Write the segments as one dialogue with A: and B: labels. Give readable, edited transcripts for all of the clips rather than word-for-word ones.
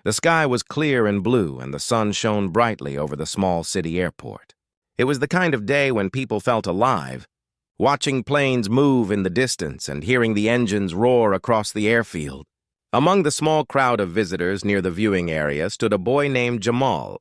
A: The sky was clear and blue, and the sun shone brightly over the small city airport. It was the kind of day when people felt alive, watching planes move in the distance and hearing the engines roar across the airfield. Among the small crowd of visitors near the viewing area stood a boy named Jamal.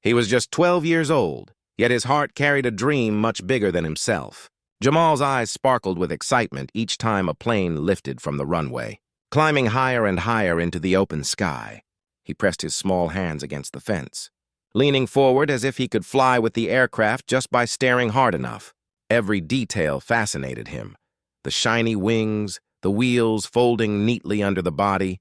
A: He was just 12 years old, yet his heart carried a dream much bigger than himself. Jamal's eyes sparkled with excitement each time a plane lifted from the runway, climbing higher and higher into the open sky. He pressed his small hands against the fence, leaning forward as if he could fly with the aircraft just by staring hard enough. Every detail fascinated him: the shiny wings, the wheels folding neatly under the body,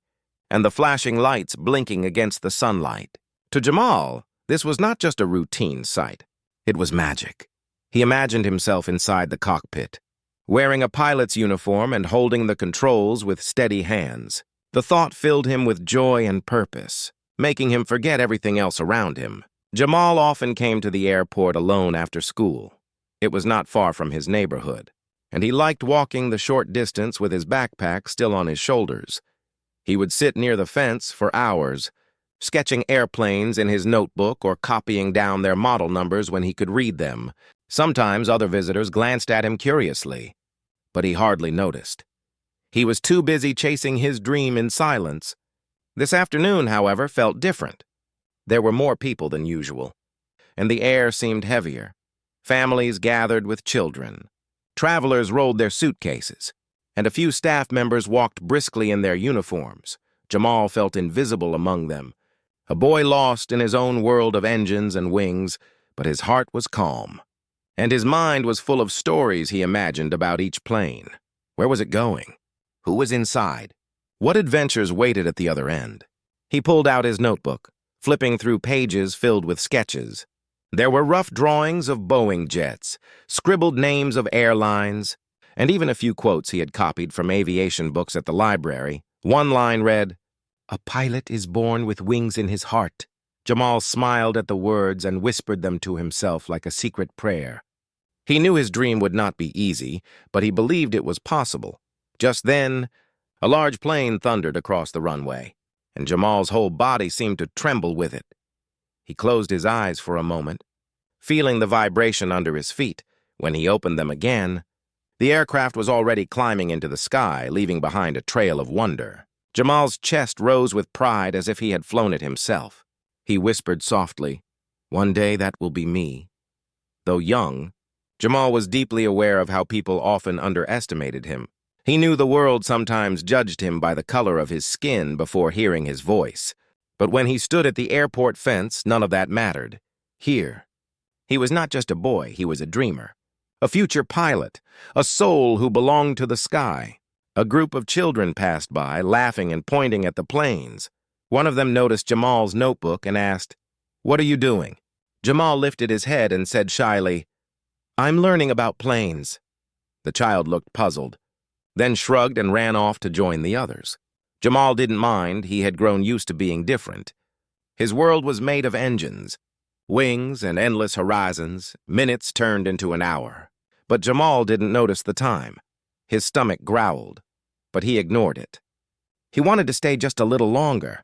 A: and the flashing lights blinking against the sunlight. To Jamal, this was not just a routine sight. It was magic. He imagined himself inside the cockpit, wearing a pilot's uniform and holding the controls with steady hands. The thought filled him with joy and purpose, making him forget everything else around him. Jamal often came to the airport alone after school. It was not far from his neighborhood, and he liked walking the short distance with his backpack still on his shoulders. He would sit near the fence for hours, sketching airplanes in his notebook or copying down their model numbers when he could read them. Sometimes other visitors glanced at him curiously, but he hardly noticed. He was too busy chasing his dream in silence. This afternoon, however, felt different. There were more people than usual, and the air seemed heavier. Families gathered with children. Travelers rolled their suitcases, and a few staff members walked briskly in their uniforms. Jamal felt invisible among them, a boy lost in his own world of engines and wings, but his heart was calm, and his mind was full of stories he imagined about each plane. Where was it going? Who was inside? What adventures waited at the other end? He pulled out his notebook, flipping through pages filled with sketches. There were rough drawings of Boeing jets, scribbled names of airlines, and even a few quotes he had copied from aviation books at the library. One line read, "A pilot is born with wings in his heart." Jamal smiled at the words and whispered them to himself like a secret prayer. He knew his dream would not be easy, but he believed it was possible. Just then, a large plane thundered across the runway, and Jamal's whole body seemed to tremble with it. He closed his eyes for a moment, feeling the vibration under his feet. When he opened them again, the aircraft was already climbing into the sky, leaving behind a trail of wonder. Jamal's chest rose with pride as if he had flown it himself. He whispered softly, "One day that will be me." Though young, Jamal was deeply aware of how people often underestimated him. He knew the world sometimes judged him by the color of his skin before hearing his voice. But when he stood at the airport fence, none of that mattered. Here, he was not just a boy, he was a dreamer. A future pilot, a soul who belonged to the sky. A group of children passed by, laughing and pointing at the planes. One of them noticed Jamal's notebook and asked, "What are you doing?" Jamal lifted his head and said shyly, "I'm learning about planes." The child looked puzzled, then shrugged and ran off to join the others. Jamal didn't mind. He had grown used to being different. His world was made of engines, wings, and endless horizons. Minutes turned into an hour. But Jamal didn't notice the time. His stomach growled, but he ignored it. He wanted to stay just a little longer,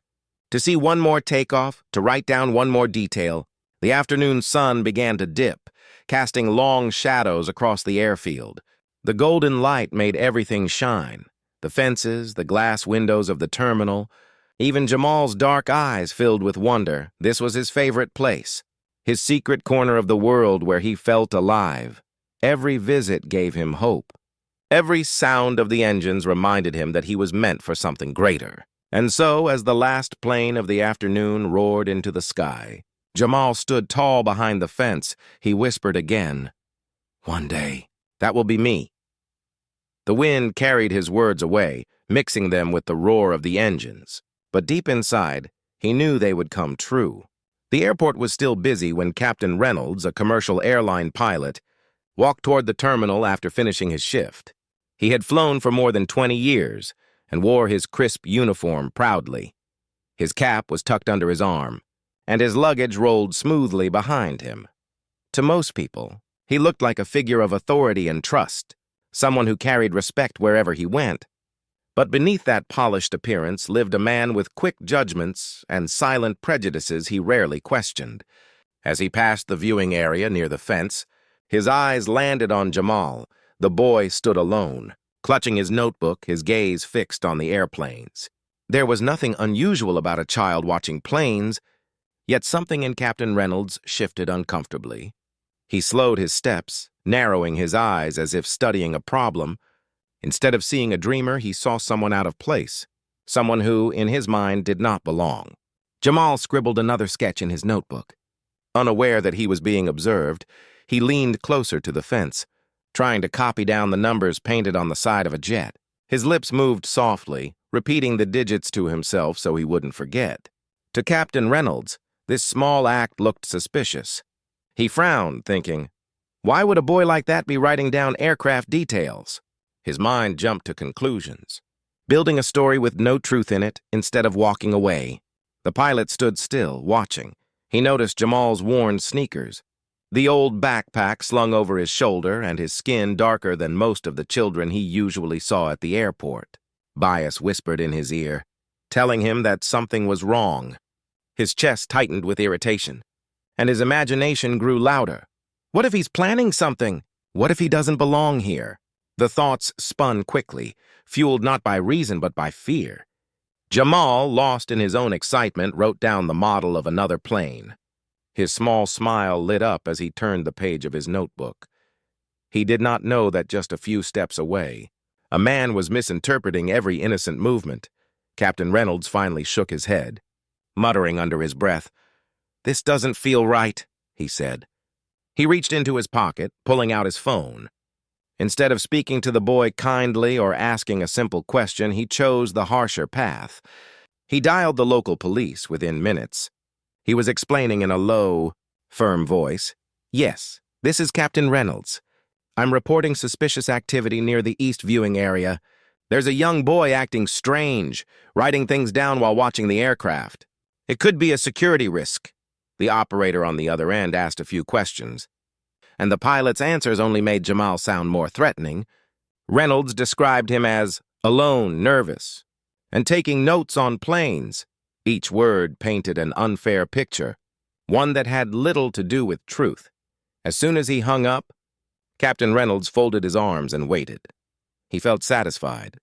A: to see one more takeoff, to write down one more detail. The afternoon sun began to dip, casting long shadows across the airfield. The golden light made everything shine. The fences, the glass windows of the terminal. Even Jamal's dark eyes filled with wonder. This was his favorite place, his secret corner of the world where he felt alive. Every visit gave him hope. Every sound of the engines reminded him that he was meant for something greater. And so, as the last plane of the afternoon roared into the sky, Jamal stood tall behind the fence. He whispered again, "One day, that will be me." The wind carried his words away, mixing them with the roar of the engines. But deep inside, he knew they would come true. The airport was still busy when Captain Reynolds, a commercial airline pilot, walked toward the terminal after finishing his shift. He had flown for more than 20 years and wore his crisp uniform proudly. His cap was tucked under his arm, and his luggage rolled smoothly behind him. To most people, he looked like a figure of authority and trust, someone who carried respect wherever he went. But beneath that polished appearance lived a man with quick judgments and silent prejudices he rarely questioned. As he passed the viewing area near the fence, his eyes landed on Jamal. The boy stood alone, clutching his notebook, his gaze fixed on the airplanes. There was nothing unusual about a child watching planes, yet something in Captain Reynolds shifted uncomfortably. He slowed his steps, narrowing his eyes as if studying a problem. Instead of seeing a dreamer, he saw someone out of place, someone who, in his mind, did not belong. Jamal scribbled another sketch in his notebook. Unaware that he was being observed, he leaned closer to the fence, trying to copy down the numbers painted on the side of a jet. His lips moved softly, repeating the digits to himself so he wouldn't forget. To Captain Reynolds, this small act looked suspicious. He frowned, thinking, why would a boy like that be writing down aircraft details? His mind jumped to conclusions, building a story with no truth in it instead of walking away. The pilot stood still, watching. He noticed Jamal's worn sneakers, the old backpack slung over his shoulder, and his skin darker than most of the children he usually saw at the airport. Bias whispered in his ear, telling him that something was wrong. His chest tightened with irritation, and his imagination grew louder. What if he's planning something? What if he doesn't belong here? The thoughts spun quickly, fueled not by reason but by fear. Jamal, lost in his own excitement, wrote down the model of another plane. His small smile lit up as he turned the page of his notebook. He did not know that just a few steps away, a man was misinterpreting every innocent movement. Captain Reynolds finally shook his head, muttering under his breath, "This doesn't feel right," he said. He reached into his pocket, pulling out his phone. Instead of speaking to the boy kindly or asking a simple question, he chose the harsher path. He dialed the local police within minutes. He was explaining in a low, firm voice, "Yes, this is Captain Reynolds. I'm reporting suspicious activity near the east viewing area. There's a young boy acting strange, writing things down while watching the aircraft. It could be a security risk." The operator on the other end asked a few questions, and the pilot's answers only made Jamal sound more threatening. Reynolds described him as alone, nervous, and taking notes on planes. Each word painted an unfair picture, one that had little to do with truth. As soon as he hung up, Captain Reynolds folded his arms and waited. He felt satisfied.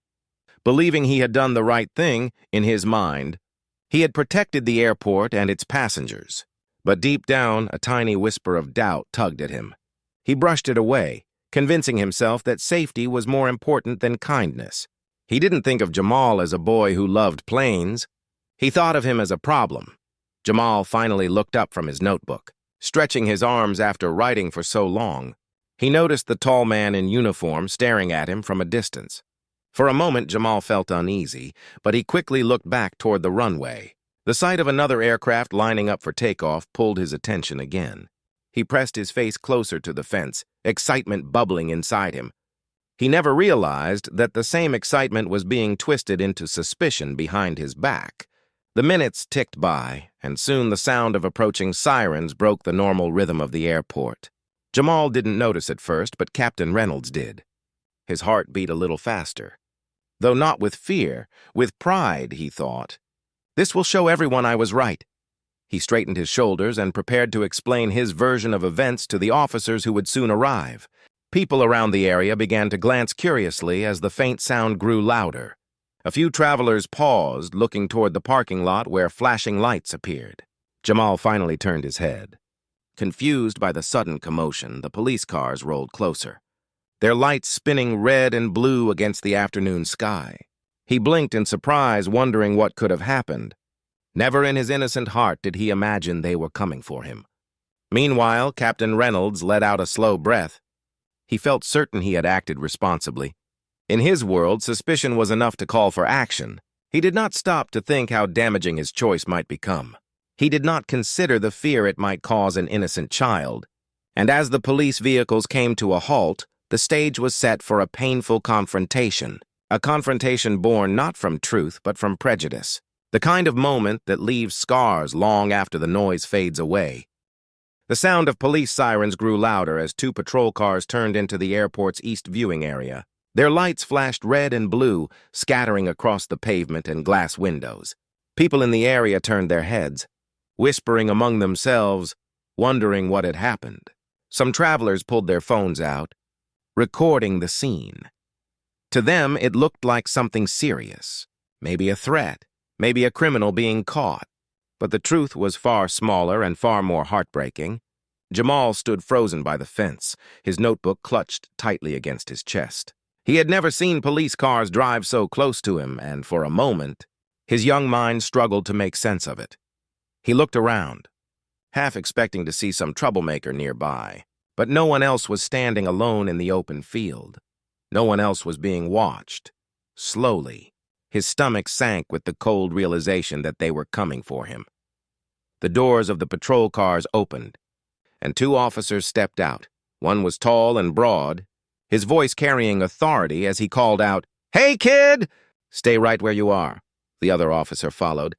A: Believing he had done the right thing, in his mind, he had protected the airport and its passengers. But deep down, a tiny whisper of doubt tugged at him. He brushed it away, convincing himself that safety was more important than kindness. He didn't think of Jamal as a boy who loved planes. He thought of him as a problem. Jamal finally looked up from his notebook, stretching his arms after writing for so long. He noticed the tall man in uniform staring at him from a distance. For a moment, Jamal felt uneasy, but he quickly looked back toward the runway. The sight of another aircraft lining up for takeoff pulled his attention again. He pressed his face closer to the fence, excitement bubbling inside him. He never realized that the same excitement was being twisted into suspicion behind his back. The minutes ticked by, and soon the sound of approaching sirens broke the normal rhythm of the airport. Jamal didn't notice at first, but Captain Reynolds did. His heart beat a little faster. Though not with fear, with pride, he thought. This will show everyone I was right. He straightened his shoulders and prepared to explain his version of events to the officers who would soon arrive. People around the area began to glance curiously as the faint sound grew louder. A few travelers paused, looking toward the parking lot where flashing lights appeared. Jamal finally turned his head. Confused by the sudden commotion, the police cars rolled closer, their lights spinning red and blue against the afternoon sky. He blinked in surprise, wondering what could have happened. Never in his innocent heart did he imagine they were coming for him. Meanwhile, Captain Reynolds let out a slow breath. He felt certain he had acted responsibly. In his world, suspicion was enough to call for action. He did not stop to think how damaging his choice might become. He did not consider the fear it might cause an innocent child. And as the police vehicles came to a halt, the stage was set for a painful confrontation. A confrontation born not from truth, but from prejudice. The kind of moment that leaves scars long after the noise fades away. The sound of police sirens grew louder as two patrol cars turned into the airport's east viewing area. Their lights flashed red and blue, scattering across the pavement and glass windows. People in the area turned their heads, whispering among themselves, wondering what had happened. Some travelers pulled their phones out, recording the scene. To them, it looked like something serious, maybe a threat, maybe a criminal being caught. But the truth was far smaller and far more heartbreaking. Jamal stood frozen by the fence, his notebook clutched tightly against his chest. He had never seen police cars drive so close to him, and for a moment, his young mind struggled to make sense of it. He looked around, half expecting to see some troublemaker nearby, but no one else was standing alone in the open field. No one else was being watched. Slowly, his stomach sank with the cold realization that they were coming for him. The doors of the patrol cars opened, and two officers stepped out. One was tall and broad, his voice carrying authority as he called out, "Hey, kid!" "Stay right where you are," the other officer followed,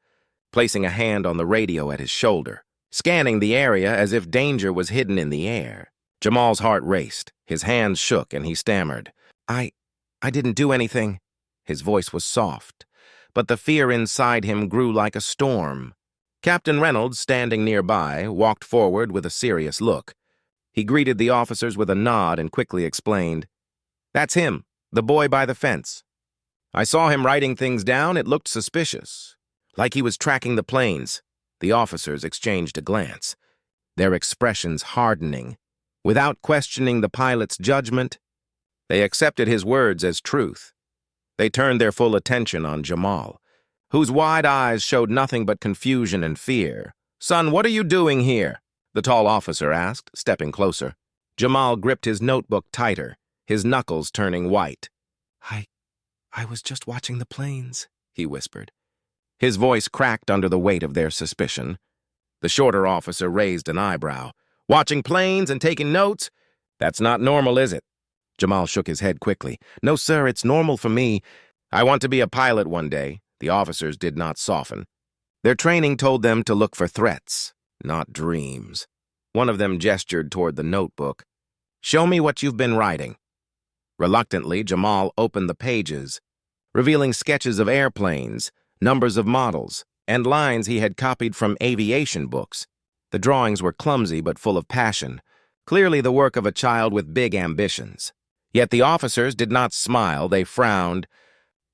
A: placing a hand on the radio at his shoulder, scanning the area as if danger was hidden in the air. Jamal's heart raced, his hands shook, and he stammered, I didn't do anything." His voice was soft, but the fear inside him grew like a storm. Captain Reynolds, standing nearby, walked forward with a serious look. He greeted the officers with a nod and quickly explained, "That's him, the boy by the fence. I saw him writing things down. It looked suspicious, like he was tracking the planes." The officers exchanged a glance, their expressions hardening. Without questioning the pilot's judgment, they accepted his words as truth. They turned their full attention on Jamal, whose wide eyes showed nothing but confusion and fear. "Son, what are you doing here?" the tall officer asked, stepping closer. Jamal gripped his notebook tighter, his knuckles turning white. I was just watching the planes," he whispered. His voice cracked under the weight of their suspicion. The shorter officer raised an eyebrow. "Watching planes and taking notes? That's not normal, is it?" Jamal shook his head quickly. "No, sir, it's normal for me. I want to be a pilot one day." The officers did not soften. Their training told them to look for threats, not dreams. One of them gestured toward the notebook. "Show me what you've been writing." Reluctantly, Jamal opened the pages, revealing sketches of airplanes, numbers of models, and lines he had copied from aviation books. The drawings were clumsy but full of passion, clearly the work of a child with big ambitions. Yet the officers did not smile, they frowned.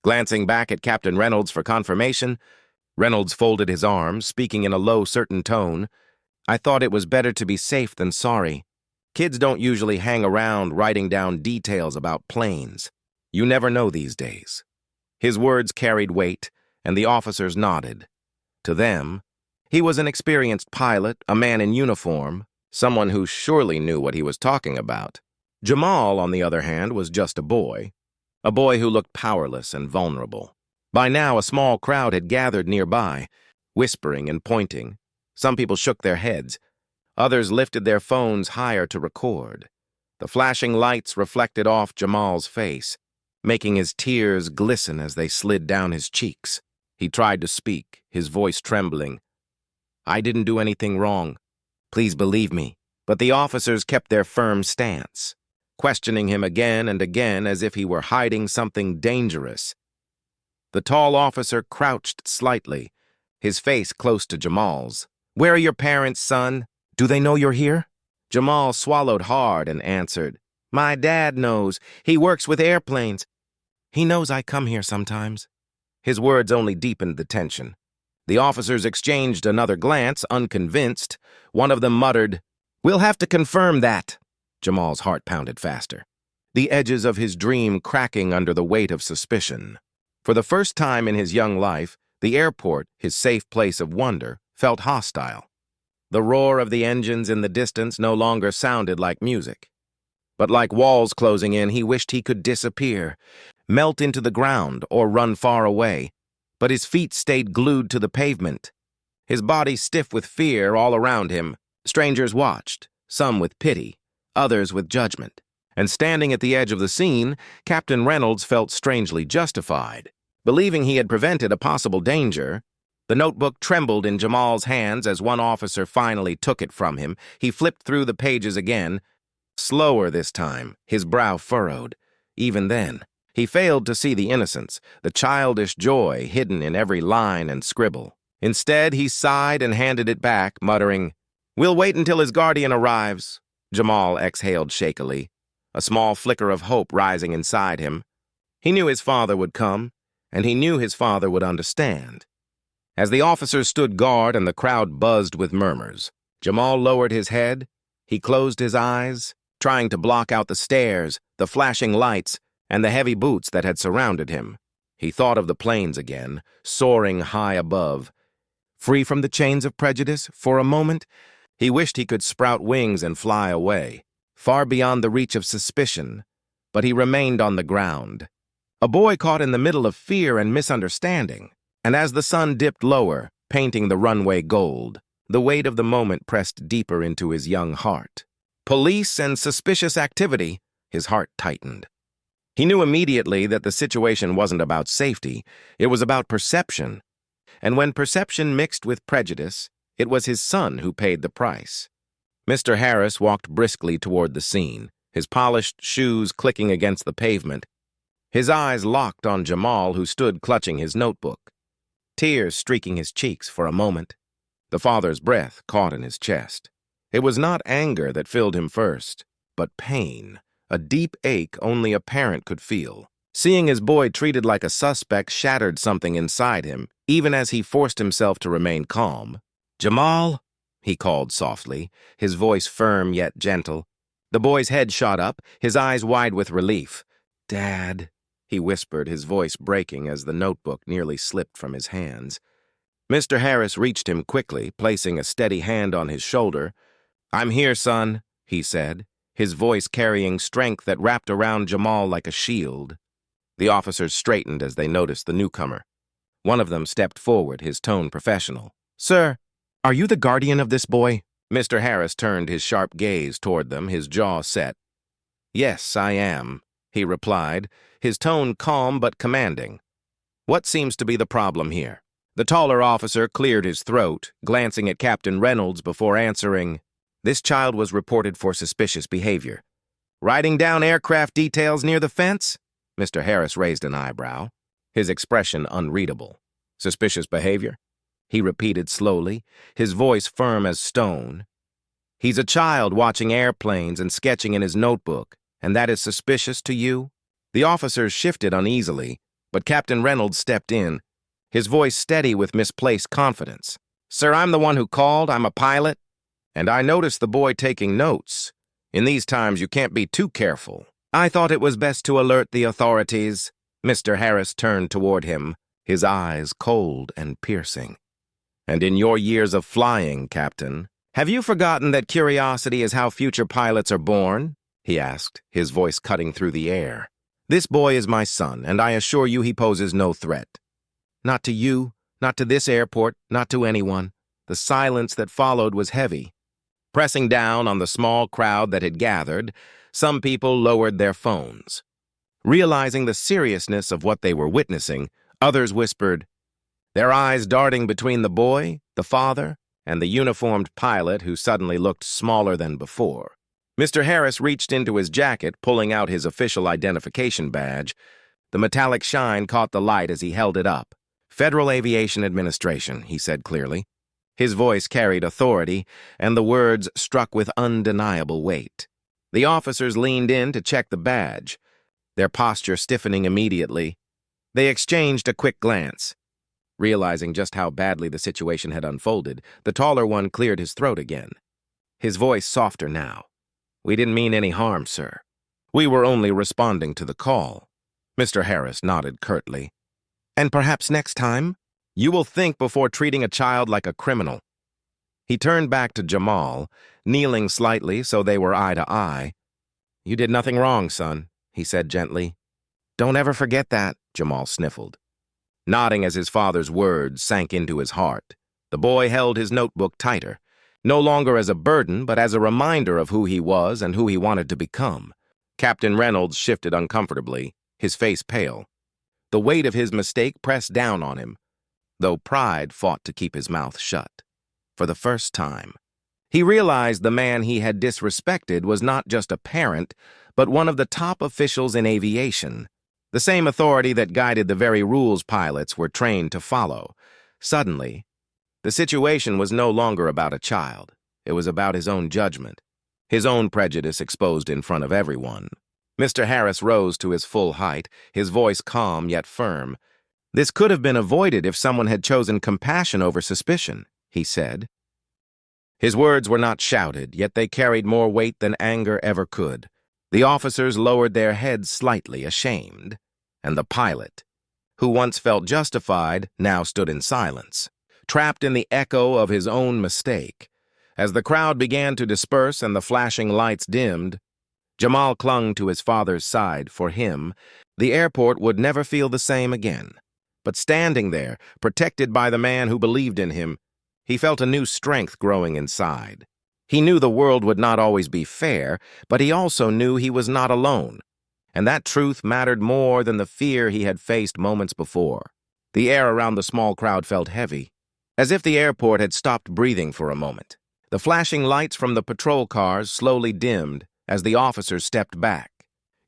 A: Glancing back at Captain Reynolds for confirmation, Reynolds folded his arms, speaking in a low, certain tone. "I thought it was better to be safe than sorry. Kids don't usually hang around writing down details about planes. You never know these days." His words carried weight, and the officers nodded. To them, he was an experienced pilot, a man in uniform, someone who surely knew what he was talking about. Jamal, on the other hand, was just a boy who looked powerless and vulnerable. By now, a small crowd had gathered nearby, whispering and pointing. Some people shook their heads. Others lifted their phones higher to record. The flashing lights reflected off Jamal's face, making his tears glisten as they slid down his cheeks. He tried to speak, his voice trembling. "I didn't do anything wrong. Please believe me." But the officers kept their firm stance, questioning him again and again as if he were hiding something dangerous. The tall officer crouched slightly, his face close to Jamal's. "Where are your parents, son? Do they know you're here?" Jamal swallowed hard and answered, "My dad knows. He works with airplanes. He knows I come here sometimes." His words only deepened the tension. The officers exchanged another glance, unconvinced. One of them muttered, "We'll have to confirm that." Jamal's heart pounded faster, the edges of his dream cracking under the weight of suspicion. For the first time in his young life, the airport, his safe place of wonder, felt hostile. The roar of the engines in the distance no longer sounded like music. But like walls closing in, he wished he could disappear, melt into the ground, or run far away. But his feet stayed glued to the pavement. His body stiff with fear all around him. Strangers watched, some with pity, others with judgment. And standing at the edge of the scene, Captain Reynolds felt strangely justified. Believing he had prevented a possible danger, the notebook trembled in Jamal's hands as one officer finally took it from him. He flipped through the pages again, slower this time, his brow furrowed. Even then, He failed to see the innocence, the childish joy hidden in every line and scribble. Instead, he sighed and handed it back, muttering, "We'll wait until his guardian arrives." Jamal exhaled shakily, a small flicker of hope rising inside him. He knew his father would come, and he knew his father would understand. As the officers stood guard and the crowd buzzed with murmurs, Jamal lowered his head. He closed his eyes, trying to block out the stares, the flashing lights, and the heavy boots that had surrounded him. He thought of the planes again, soaring high above. Free from the chains of prejudice, for a moment, he wished he could sprout wings and fly away, far beyond the reach of suspicion, but he remained on the ground. A boy caught in the middle of fear and misunderstanding, and as the sun dipped lower, painting the runway gold, the weight of the moment pressed deeper into his young heart. Police and suspicious activity, his heart tightened. He knew immediately that the situation wasn't about safety, it was about perception. And when perception mixed with prejudice, it was his son who paid the price. Mr. Harris walked briskly toward the scene, his polished shoes clicking against the pavement. His eyes locked on Jamal, who stood clutching his notebook, tears streaking his cheeks for a moment. The father's breath caught in his chest. It was not anger that filled him first, but pain, a deep ache only a parent could feel. Seeing his boy treated like a suspect shattered something inside him, even as he forced himself to remain calm. "Jamal," he called softly, his voice firm yet gentle. The boy's head shot up, his eyes wide with relief. "Dad," he whispered, his voice breaking as the notebook nearly slipped from his hands. Mr. Harris reached him quickly, placing a steady hand on his shoulder. "I'm here, son," he said, his voice carrying strength that wrapped around Jamal like a shield. The officers straightened as they noticed the newcomer. One of them stepped forward, his tone professional. "Sir, are you the guardian of this boy?" Mr. Harris turned his sharp gaze toward them, his jaw set. "Yes, I am," he replied, his tone calm but commanding. "What seems to be the problem here?" The taller officer cleared his throat, glancing at Captain Reynolds before answering. "This child was reported for suspicious behavior. Writing down aircraft details near the fence?" Mr. Harris raised an eyebrow, his expression unreadable. "Suspicious behavior?" he repeated slowly, his voice firm as stone. "He's a child watching airplanes and sketching in his notebook, and that is suspicious to you?" The officers shifted uneasily, but Captain Reynolds stepped in, his voice steady with misplaced confidence. "Sir, I'm the one who called. I'm a pilot, and I noticed the boy taking notes. In these times, you can't be too careful. I thought it was best to alert the authorities." Mr. Harris turned toward him, his eyes cold and piercing. "And in your years of flying, Captain, have you forgotten that curiosity is how future pilots are born?" he asked, his voice cutting through the air. "This boy is my son, and I assure you he poses no threat. Not to you, not to this airport, not to anyone." The silence that followed was heavy. Pressing down on the small crowd that had gathered, some people lowered their phones. Realizing the seriousness of what they were witnessing, others whispered, their eyes darting between the boy, the father, and the uniformed pilot who suddenly looked smaller than before. Mr. Harris reached into his jacket, pulling out his official identification badge. The metallic shine caught the light as he held it up. "Federal Aviation Administration," he said clearly. His voice carried authority, and the words struck with undeniable weight. The officers leaned in to check the badge, their posture stiffening immediately. They exchanged a quick glance. Realizing just how badly the situation had unfolded, the taller one cleared his throat again, his voice softer now. "We didn't mean any harm, sir. We were only responding to the call." Mr. Harris nodded curtly. "And perhaps next time, you will think before treating a child like a criminal." He turned back to Jamal, kneeling slightly so they were eye to eye. "You did nothing wrong, son," he said gently. "Don't ever forget that," Jamal sniffled. Nodding as his father's words sank into his heart, the boy held his notebook tighter, no longer as a burden but as a reminder of who he was and who he wanted to become. Captain Reynolds shifted uncomfortably, his face pale. The weight of his mistake pressed down on him, though pride fought to keep his mouth shut. For the first time, he realized the man he had disrespected was not just a parent, but one of the top officials in aviation. the same authority that guided the very rules pilots were trained to follow. Suddenly, the situation was no longer about a child. It was about his own judgment, his own prejudice exposed in front of everyone. Mr. Harris rose to his full height, his voice calm yet firm. "This could have been avoided if someone had chosen compassion over suspicion," he said. His words were not shouted, yet they carried more weight than anger ever could. The officers lowered their heads slightly, ashamed, and the pilot, who once felt justified, now stood in silence, trapped in the echo of his own mistake. As the crowd began to disperse and the flashing lights dimmed, Jamal clung to his father's side. For him, the airport would never feel the same again. But standing there, protected by the man who believed in him, he felt a new strength growing inside. He knew the world would not always be fair, but he also knew he was not alone. And that truth mattered more than the fear he had faced moments before. The air around the small crowd felt heavy, as if the airport had stopped breathing for a moment. The flashing lights from the patrol cars slowly dimmed as the officers stepped back.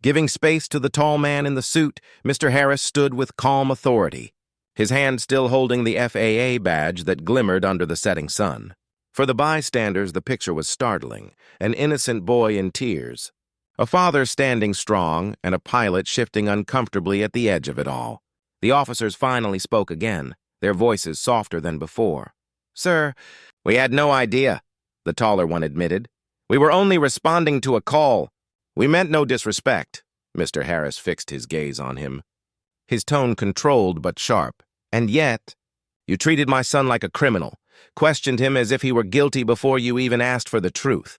A: Giving space to the tall man in the suit, Mr. Harris stood with calm authority, his hand still holding the FAA badge that glimmered under the setting sun. For the bystanders, the picture was startling: an innocent boy in tears, a father standing strong, and a pilot shifting uncomfortably at the edge of it all. The officers finally spoke again, their voices softer than before. "Sir, we had no idea," the taller one admitted. "We were only responding to a call. We meant no disrespect." Mr. Harris fixed his gaze on him, his tone controlled but sharp. "And yet, you treated my son like a criminal, questioned him as if he were guilty before you even asked for the truth."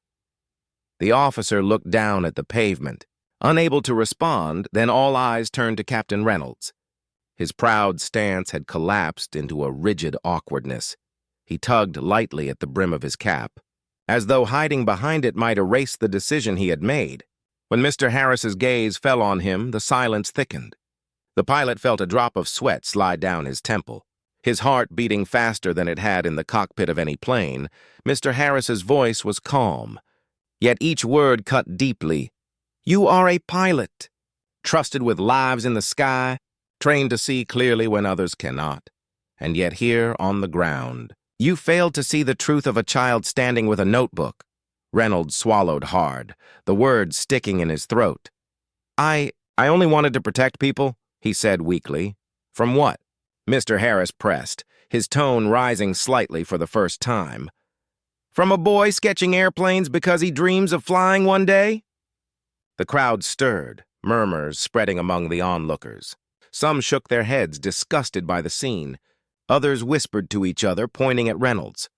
A: The officer looked down at the pavement, unable to respond. Then all eyes turned to Captain Reynolds. His proud stance had collapsed into a rigid awkwardness. He tugged lightly at the brim of his cap, as though hiding behind it might erase the decision he had made. When Mr. Harris's gaze fell on him, the silence thickened. The pilot felt a drop of sweat slide down his temple, his heart beating faster than it had in the cockpit of any plane. Mr. Harris's voice was calm, yet each word cut deeply. "You are a pilot, trusted with lives in the sky, trained to see clearly when others cannot. And yet here on the ground, you failed to see the truth of a child standing with a notebook." Reynolds swallowed hard, the words sticking in his throat. I only wanted to protect people," he said weakly. "From what?" Mr. Harris pressed, his tone rising slightly for the first time. "From a boy sketching airplanes because he dreams of flying one day?" The crowd stirred, murmurs spreading among the onlookers. Some shook their heads, disgusted by the scene. Others whispered to each other, pointing at Reynolds.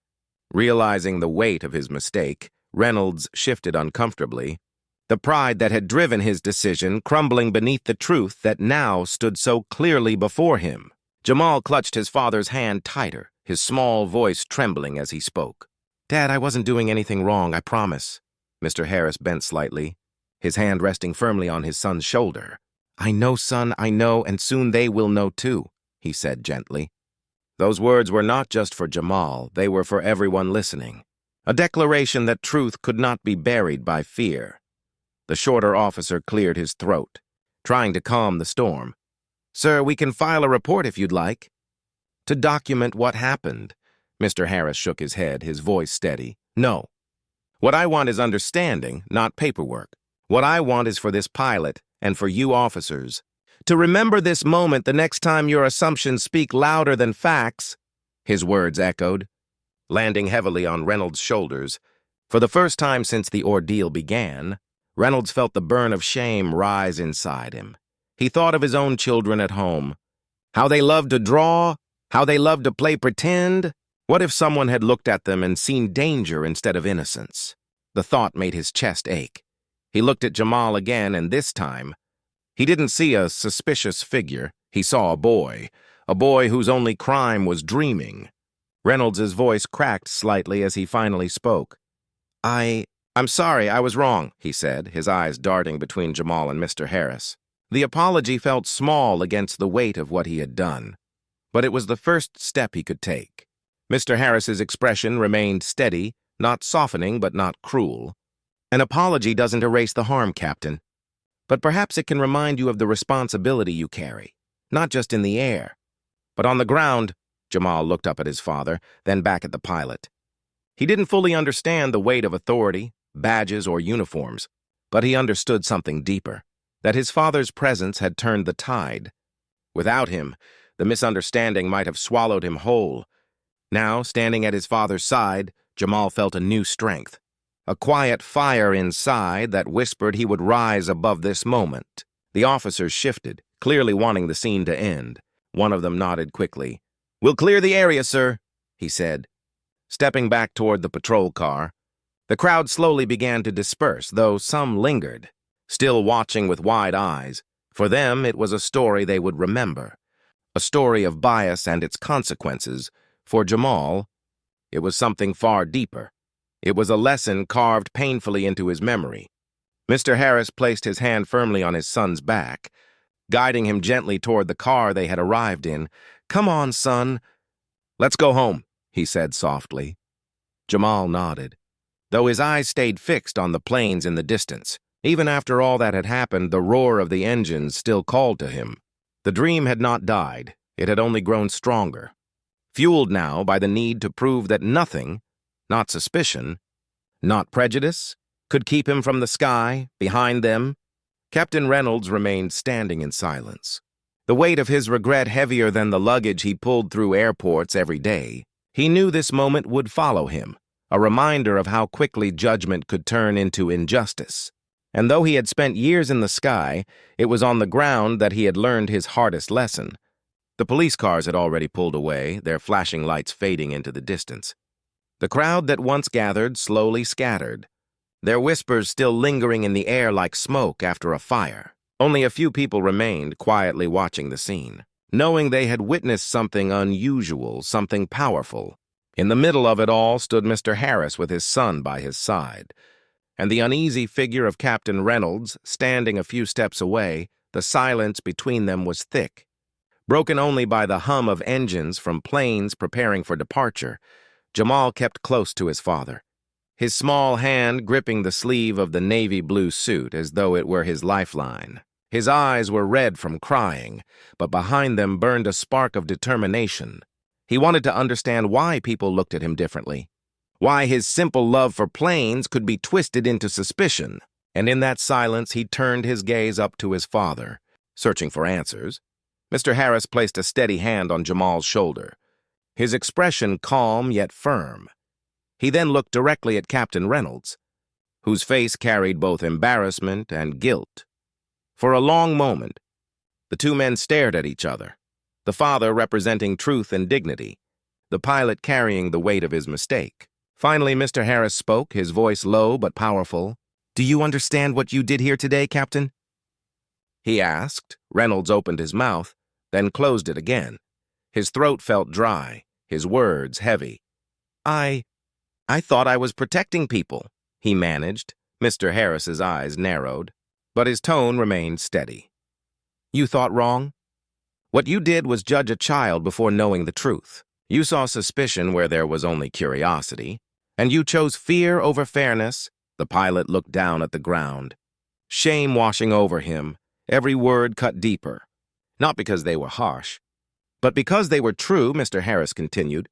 A: Realizing the weight of his mistake, Reynolds shifted uncomfortably, the pride that had driven his decision crumbling beneath the truth that now stood so clearly before him. Jamal clutched his father's hand tighter, his small voice trembling as he spoke. "Dad, I wasn't doing anything wrong, I promise." Mr. Harris bent slightly, his hand resting firmly on his son's shoulder. "I know, son, I know, and soon they will know too," he said gently. Those words were not just for Jamal, they were for everyone listening. A declaration that truth could not be buried by fear. The shorter officer cleared his throat, trying to calm the storm. "Sir, we can file a report if you'd like." "To document what happened." Mr. Harris shook his head, his voice steady. "No. What I want is understanding, not paperwork. What I want is for this pilot, and for you officers, to remember this moment the next time your assumptions speak louder than facts." His words echoed, landing heavily on Reynolds' shoulders. For the first time since the ordeal began, Reynolds felt the burn of shame rise inside him. He thought of his own children at home. How they loved to draw, how they loved to play pretend. What if someone had looked at them and seen danger instead of innocence? The thought made his chest ache. He looked at Jamal again, and this time, he didn't see a suspicious figure. He saw a boy whose only crime was dreaming. Reynolds' voice cracked slightly as he finally spoke. I'm sorry, I was wrong," he said, his eyes darting between Jamal and Mr. Harris. The apology felt small against the weight of what he had done, but it was the first step he could take. Mr. Harris's expression remained steady, not softening but not cruel. "An apology doesn't erase the harm, Captain. but perhaps it can remind you of the responsibility you carry, not just in the air, but on the ground." Jamal looked up at his father, then back at the pilot. He didn't fully understand the weight of authority, badges, or uniforms, but he understood something deeper, that his father's presence had turned the tide. Without him, the misunderstanding might have swallowed him whole. Now, standing at his father's side, Jamal felt a new strength, a quiet fire inside that whispered he would rise above this moment. The officers shifted, clearly wanting the scene to end. One of them nodded quickly. "We'll clear the area, sir," he said. Stepping back toward the patrol car, the crowd slowly began to disperse, though some lingered, still watching with wide eyes. For them, it was a story they would remember, a story of bias and its consequences. For Jamal, it was something far deeper. It was a lesson carved painfully into his memory. Mr. Harris placed his hand firmly on his son's back, guiding him gently toward the car they had arrived in. "Come on, son. Let's go home," he said softly. Jamal nodded, though his eyes stayed fixed on the planes in the distance. Even after all that had happened, the roar of the engines still called to him. The dream had not died. It had only grown stronger, fueled now by the need to prove that nothing, not suspicion, not prejudice, could keep him from the sky, behind them. Captain Reynolds remained standing in silence, the weight of his regret heavier than the luggage he pulled through airports every day. He knew this moment would follow him, a reminder of how quickly judgment could turn into injustice. And though he had spent years in the sky, it was on the ground that he had learned his hardest lesson. The police cars had already pulled away, their flashing lights fading into the distance. The crowd that once gathered slowly scattered, their whispers still lingering in the air like smoke after a fire. Only a few people remained, quietly watching the scene, knowing they had witnessed something unusual, something powerful. In the middle of it all stood Mr. Harris with his son by his side, and the uneasy figure of Captain Reynolds standing a few steps away. The silence between them was thick, broken only by the hum of engines from planes preparing for departure. Jamal kept close to his father, his small hand gripping the sleeve of the navy blue suit as though it were his lifeline. His eyes were red from crying, but behind them burned a spark of determination. He wanted to understand why people looked at him differently, why his simple love for planes could be twisted into suspicion. And in that silence, he turned his gaze up to his father, searching for answers. Mr. Harris placed a steady hand on Jamal's shoulder, his expression calm yet firm. He then looked directly at Captain Reynolds, whose face carried both embarrassment and guilt. For a long moment, the two men stared at each other, the father representing truth and dignity, the pilot carrying the weight of his mistake. Finally, Mr. Harris spoke, his voice low but powerful. "Do you understand what you did here today, Captain?" he asked. Reynolds opened his mouth, then closed it again. His throat felt dry, his words heavy. I thought I was protecting people," he managed. Mr. Harris's eyes narrowed, but his tone remained steady. "You thought wrong? What you did was judge a child before knowing the truth. You saw suspicion where there was only curiosity, and you chose fear over fairness." The pilot looked down at the ground, shame washing over him, every word cut deeper. Not because they were harsh, but because they were true, Mr. Harris continued,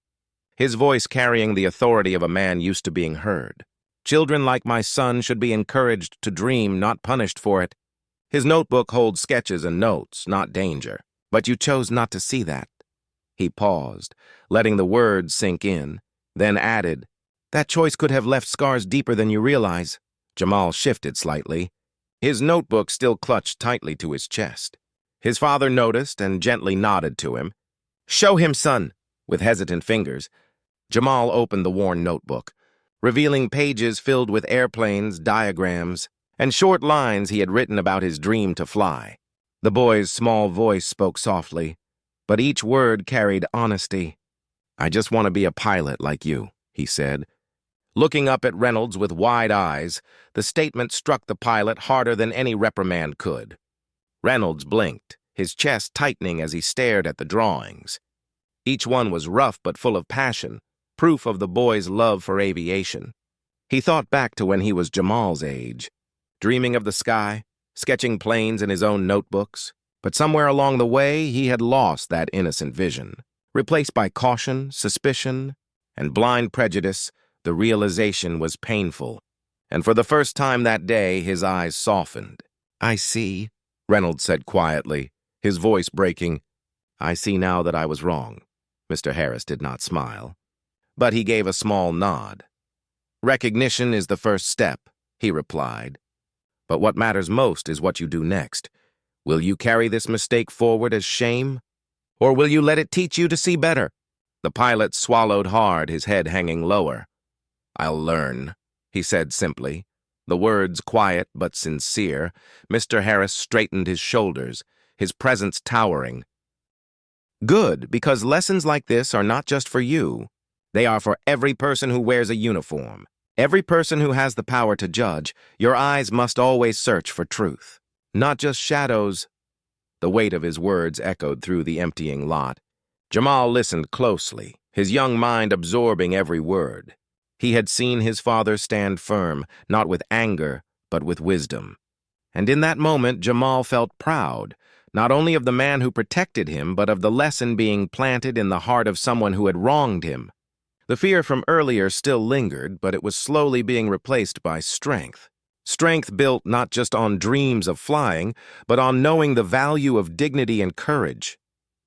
A: his voice carrying the authority of a man used to being heard. "Children like my son should be encouraged to dream, not punished for it. His notebook holds sketches and notes, not danger. But you chose not to see that." He paused, letting the words sink in, then added, "That choice could have left scars deeper than you realize." Jamal shifted slightly, his notebook still clutched tightly to his chest. His father noticed and gently nodded to him. "Show him, son." With hesitant fingers, Jamal opened the worn notebook, revealing pages filled with airplanes, diagrams, and short lines he had written about his dream to fly. The boy's small voice spoke softly, but each word carried honesty. "I just want to be a pilot like you," he said. Looking up at Reynolds with wide eyes, the statement struck the pilot harder than any reprimand could. Reynolds blinked, his chest tightening as he stared at the drawings. Each one was rough but full of passion, proof of the boy's love for aviation. He thought back to when he was Jamal's age, dreaming of the sky, sketching planes in his own notebooks. But somewhere along the way, he had lost that innocent vision. Replaced by caution, suspicion, and blind prejudice, the realization was painful. And for the first time that day, his eyes softened. "I see," Reynolds said quietly, his voice breaking. "I see now that I was wrong." Mr. Harris did not smile, but he gave a small nod. "Recognition is the first step," he replied. "But what matters most is what you do next. Will you carry this mistake forward as shame? Or will you let it teach you to see better?" The pilot swallowed hard, his head hanging lower. "I'll learn," he said simply. The words quiet but sincere. Mr. Harris straightened his shoulders, his presence towering. "Good, because lessons like this are not just for you. They are for every person who wears a uniform. Every person who has the power to judge. Your eyes must always search for truth, not just shadows." The weight of his words echoed through the emptying lot. Jamal listened closely, his young mind absorbing every word. He had seen his father stand firm, not with anger, but with wisdom. And in that moment, Jamal felt proud, not only of the man who protected him, but of the lesson being planted in the heart of someone who had wronged him. The fear from earlier still lingered, but it was slowly being replaced by strength. Strength built not just on dreams of flying, but on knowing the value of dignity and courage.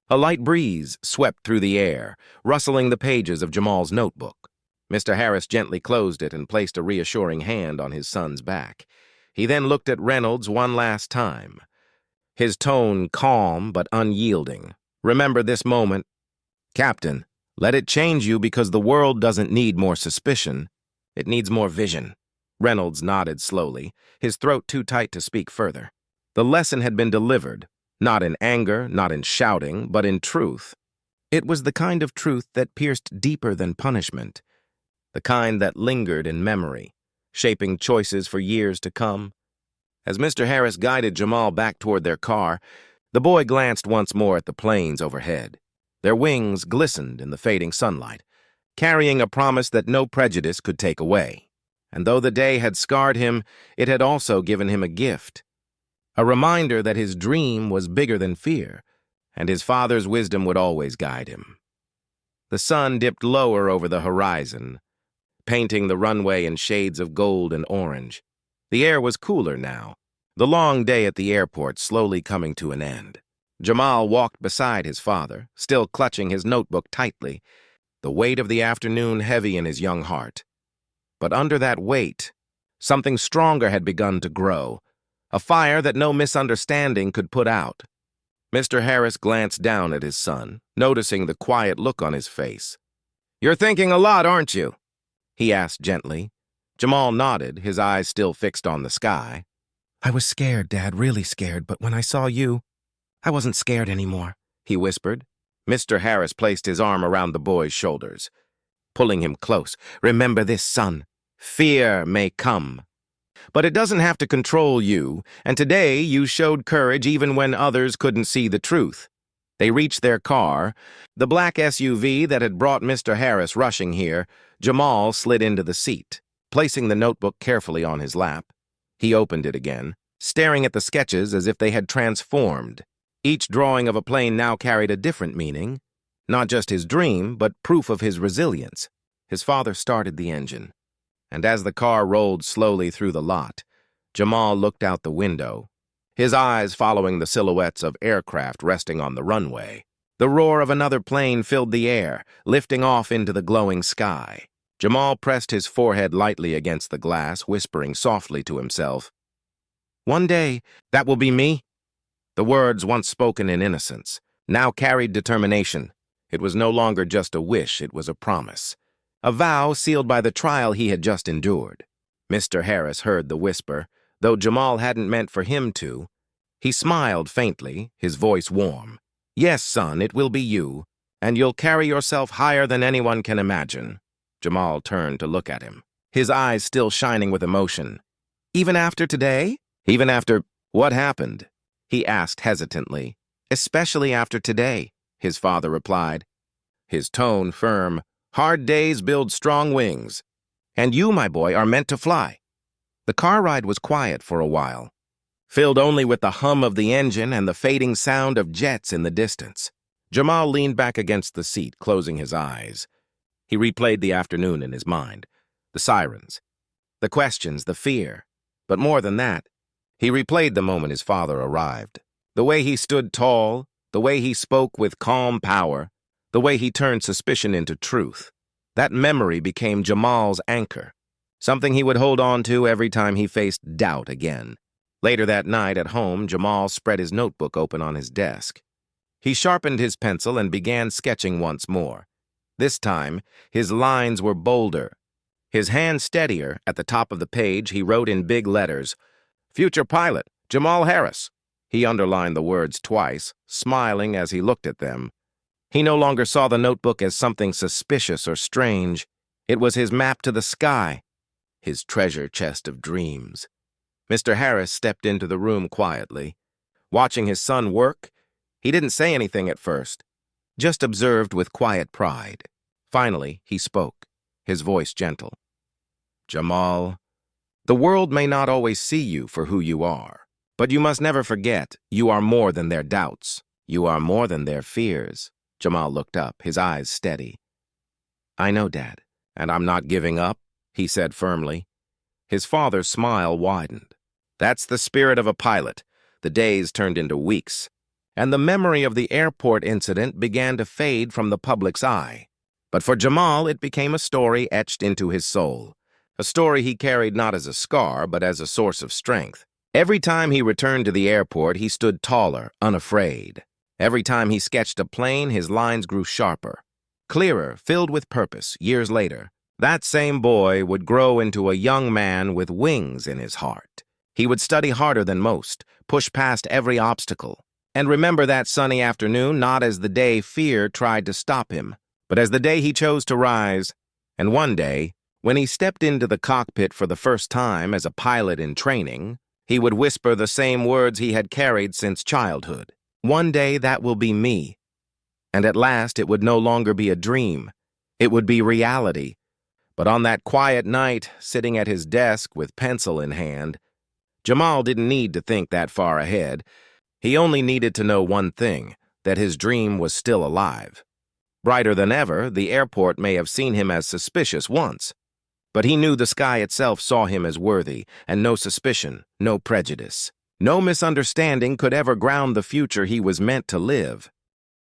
A: A light breeze swept through the air, rustling the pages of Jamal's notebook. Mr. Harris gently closed it and placed a reassuring hand on his son's back. He then looked at Reynolds one last time, his tone calm but unyielding. "Remember this moment, Captain. Let it change you, because the world doesn't need more suspicion. It needs more vision." Reynolds nodded slowly, his throat too tight to speak further. The lesson had been delivered, not in anger, not in shouting, but in truth. It was the kind of truth that pierced deeper than punishment, the kind that lingered in memory, shaping choices for years to come. As Mr. Harris guided Jamal back toward their car, the boy glanced once more at the planes overhead. Their wings glistened in the fading sunlight, carrying a promise that no prejudice could take away. And though the day had scarred him, it had also given him a gift, a reminder that his dream was bigger than fear, and his father's wisdom would always guide him. The sun dipped lower over the horizon, painting the runway in shades of gold and orange. The air was cooler now, the long day at the airport slowly coming to an end. Jamal walked beside his father, still clutching his notebook tightly, the weight of the afternoon heavy in his young heart. But under that weight, something stronger had begun to grow, a fire that no misunderstanding could put out. Mr. Harris glanced down at his son, noticing the quiet look on his face. "You're thinking a lot, aren't you?" he asked gently. Jamal nodded, his eyes still fixed on the sky. "I was scared, Dad, really scared, but when I saw you, I wasn't scared anymore," he whispered. Mr. Harris placed his arm around the boy's shoulders, pulling him close. "Remember this, son. Fear may come, but it doesn't have to control you, and today you showed courage even when others couldn't see the truth." They reached their car, the black SUV that had brought Mr. Harris rushing here. Jamal slid into the seat, placing the notebook carefully on his lap. He opened it again, staring at the sketches as if they had transformed. Each drawing of a plane now carried a different meaning, not just his dream, but proof of his resilience. His father started the engine, and as the car rolled slowly through the lot, Jamal looked out the window, his eyes following the silhouettes of aircraft resting on the runway. The roar of another plane filled the air, lifting off into the glowing sky. Jamal pressed his forehead lightly against the glass, whispering softly to himself, "One day, that will be me." The words, once spoken in innocence, now carried determination. It was no longer just a wish, it was a promise, a vow sealed by the trial he had just endured. Mr. Harris heard the whisper, though Jamal hadn't meant for him to. He smiled faintly, his voice warm. "Yes, son, it will be you, and you'll carry yourself higher than anyone can imagine." Jamal turned to look at him, his eyes still shining with emotion. "Even after today?" "Even after what happened?" he asked hesitantly. "Especially after today," his father replied, his tone firm. "Hard days build strong wings. And you, my boy, are meant to fly." The car ride was quiet for a while, filled only with the hum of the engine and the fading sound of jets in the distance. Jamal leaned back against the seat, closing his eyes. He replayed the afternoon in his mind. The sirens, the questions, the fear. But more than that, he replayed the moment his father arrived. The way he stood tall, the way he spoke with calm power, the way he turned suspicion into truth. That memory became Jamal's anchor, something he would hold on to every time he faced doubt again. Later that night at home, Jamal spread his notebook open on his desk. He sharpened his pencil and began sketching once more. This time, his lines were bolder. His hand steadier, at the top of the page, he wrote in big letters, "Future pilot, Jamal Harris." He underlined the words twice, smiling as he looked at them. He no longer saw the notebook as something suspicious or strange. It was his map to the sky, his treasure chest of dreams. Mr. Harris stepped into the room quietly. Watching his son work, he didn't say anything at first, just observed with quiet pride. Finally, he spoke, his voice gentle. "Jamal, the world may not always see you for who you are, but you must never forget you are more than their doubts. You are more than their fears." Jamal looked up, his eyes steady. "I know, Dad, and I'm not giving up," he said firmly. His father's smile widened. That's the spirit of a pilot. The days turned into weeks, and the memory of the airport incident began to fade from the public's eye. But for Jamal, it became a story etched into his soul, a story he carried not as a scar, but as a source of strength. Every time he returned to the airport, he stood taller, unafraid. Every time he sketched a plane, his lines grew sharper, clearer, filled with purpose. Years later, that same boy would grow into a young man with wings in his heart. He would study harder than most, push past every obstacle, and remember that sunny afternoon not as the day fear tried to stop him, but as the day he chose to rise. And one day, when he stepped into the cockpit for the first time as a pilot in training, he would whisper the same words he had carried since childhood. "One day that will be me." And at last it would no longer be a dream. It would be reality. But on that quiet night, sitting at his desk with pencil in hand, Jamal didn't need to think that far ahead. He only needed to know one thing, that his dream was still alive. Brighter than ever, the airport may have seen him as suspicious once, but he knew the sky itself saw him as worthy, and no suspicion, no prejudice, no misunderstanding could ever ground the future he was meant to live.